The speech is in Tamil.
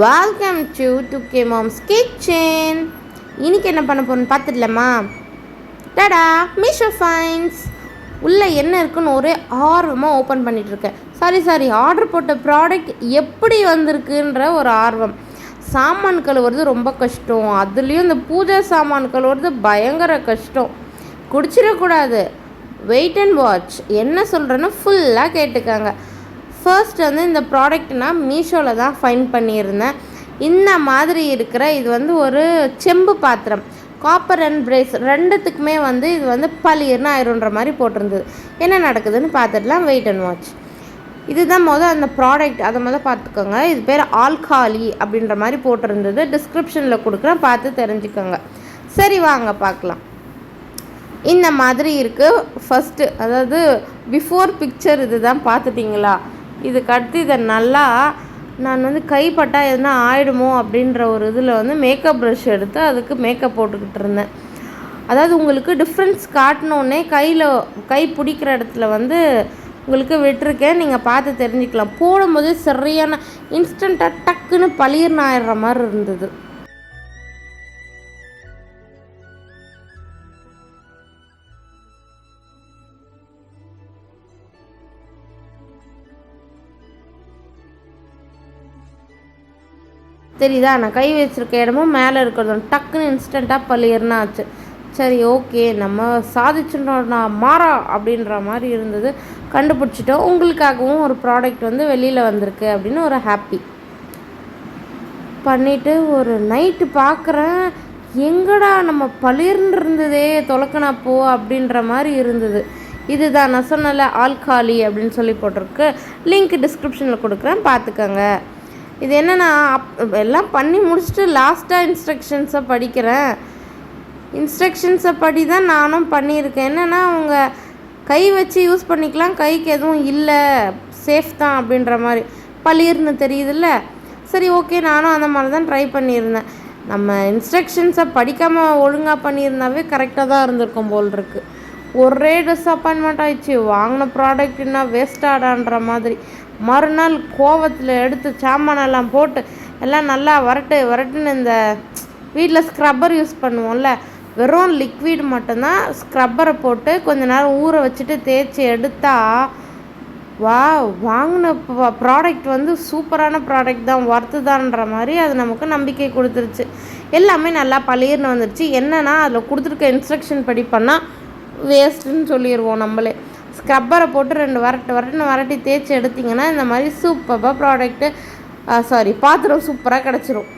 Welcome to 2K Moms Kitchen. இன்னைக்கு என்ன பண்ண போகிறோன்னு பார்த்துடலாமா? டடா, மீஷோ ஃபைன்ஸ். உள்ளே என்ன இருக்குன்னு ஒரே ஆர்வமாக ஓப்பன் பண்ணிகிட்ருக்கேன். சாரி ஆர்டர் போட்ட ப்ராடக்ட் எப்படி வந்திருக்குன்ற ஒரு ஆர்வம். சாமான் கழுவுறது ரொம்ப கஷ்டம், அதுலேயும் இந்த பூஜை சாமான் கழுவுறது பயங்கர கஷ்டம். குடிச்சிடக்கூடாது. Wait and watch. என்ன சொல்கிறேன்னு ஃபுல்லாக கேட்டுக்காங்க. ஃபர்ஸ்ட் வந்து இந்த ப்ராடக்ட் நான் மீஷோவில் தான் ஃபைண்ட் பண்ணியிருந்தேன். இந்த மாதிரி இருக்கிற இது வந்து ஒரு செம்பு பாத்திரம், காப்பர் அண்ட் பிரேஸ் ரெண்டுத்துக்குமே வந்து இது வந்து பளிர்னு ஆயிருன்ற மாதிரி போட்டிருந்தது. என்ன நடக்குதுன்னு பார்த்துடலாம். Wait and watch. இதுதான் அந்த ப்ராடக்ட், அதை பார்த்துக்கோங்க. இது பேர் ஆல்காலி அப்படின்ற மாதிரி போட்டிருந்தது. டிஸ்கிரிப்ஷனில் கொடுக்குறேன், பார்த்து தெரிஞ்சுக்கோங்க. சரி வாங்க பார்க்கலாம். இந்த மாதிரி இருக்குது. ஃபஸ்ட்டு அதாவது பிஃபோர் பிக்சர் இது தான், பார்த்துட்டிங்களா? இதுக்கு அடுத்து இதை நல்லா நான் வந்து கைப்பட்டால் எதுனா ஆகிடுமோ அப்படின்ற ஒரு இதில் வந்து மேக்கப் ப்ரஷ் எடுத்து அதுக்கு மேக்கப் போட்டுக்கிட்டு இருந்தேன். அதாவது உங்களுக்கு டிஃப்ரென்ஸ் காட்டினோடனே கை பிடிக்கிற இடத்துல வந்து உங்களுக்கு விட்டுருக்கேன், நீங்கள் பார்த்து தெரிஞ்சுக்கலாம். போடும்போது சரியான இன்ஸ்டண்ட்டாக டக்குன்னு பளிர்னு ஆயிடுற மாதிரி இருந்தது. தெரியுதா? நான் கை வச்சுருக்க இடமும் மேலே இருக்கிறதும் டக்குன்னு இன்ஸ்டண்ட்டாக பளிர்னு ஆச்சு. சரி, ஓகே, நம்ம சாதிச்சுட்டோம்னா மாறா அப்படின்ற மாதிரி இருந்தது. கண்டுபிடிச்சிட்டோம். உங்களுக்காகவும் ஒரு ப்ராடக்ட் வந்து வெளியில் வந்திருக்கு அப்படின்னு ஒரு ஹாப்பி பண்ணிவிட்டு ஒரு நைட்டு பார்க்குறேன், எங்கடா நம்ம பளிர்னு இருந்ததே தொலைக்கணா போ அப்படின்ற மாதிரி இருந்தது. இதுதான் நான் சொன்னல, ஆல்காலி அப்படின்னு சொல்லி போட்டிருக்கு. லிங்க் டிஸ்கிரிப்ஷனில் கொடுக்குறேன், பார்த்துக்கோங்க. இது என்னென்னா, எல்லாம் பண்ணி முடிச்சுட்டு லாஸ்ட்டாக இன்ஸ்ட்ரக்ஷன்ஸை படிக்கிறேன். இன்ஸ்ட்ரக்ஷன்ஸை படி தான் நானும் பண்ணியிருக்கேன். என்னென்னா, அவங்க கை வச்சு யூஸ் பண்ணிக்கலாம், கைக்கு எதுவும் இல்லை, சேஃப் தான் அப்படின்ற மாதிரி பளிர்னு தெரியுதுல்ல. சரி, ஓகே, நானும் அந்த மாதிரி தான் ட்ரை பண்ணியிருந்தேன். நம்ம இன்ஸ்ட்ரக்ஷன்ஸை படிக்காமல் ஒழுங்காக பண்ணியிருந்தாவே கரெக்டாக தான் இருந்திருக்கும் போல் இருக்குது. ஒரே டிஸப்பாயின்மெண்ட் ஆயிடுச்சு. வாங்கின ப்ராடக்ட்னா வேஸ்டாடான்ற மாதிரி. மறுநாள் கோவத்தில் எடுத்து சாமானெல்லாம் போட்டு எல்லாம் நல்லா வரட்டுன்னு இந்த வீட்டில் ஸ்க்ரப்பர் யூஸ் பண்ணுவோம்ல, வெறும் லிக்விட் மட்டும்தான், ஸ்க்ரப்பரை போட்டு கொஞ்ச நேரம் ஊற வச்சுட்டு தேய்ச்சி எடுத்தால் வாங்கின ப்ராடக்ட் வந்து சூப்பரான ப்ராடக்ட் தான், ஒர்த்து தான்ற மாதிரி அது நமக்கு நம்பிக்கை கொடுத்துருச்சு. எல்லாமே நல்லா பளிர்னு வந்துருச்சு. என்னென்னா, அதில் கொடுத்துருக்க இன்ஸ்ட்ரக்ஷன் படி பண்ணால் வேஸ்ட்டுன்னு சொல்லிடுவோம் நம்மளே. ஸ்க்ரப்பரை போட்டு 2 வரட்டி தேய்ச்சி எடுத்திங்கன்னா இந்த மாதிரி சூப்பராக ப்ராடக்ட்டு பாத்திரம் சூப்பராக கிடச்சிரும்.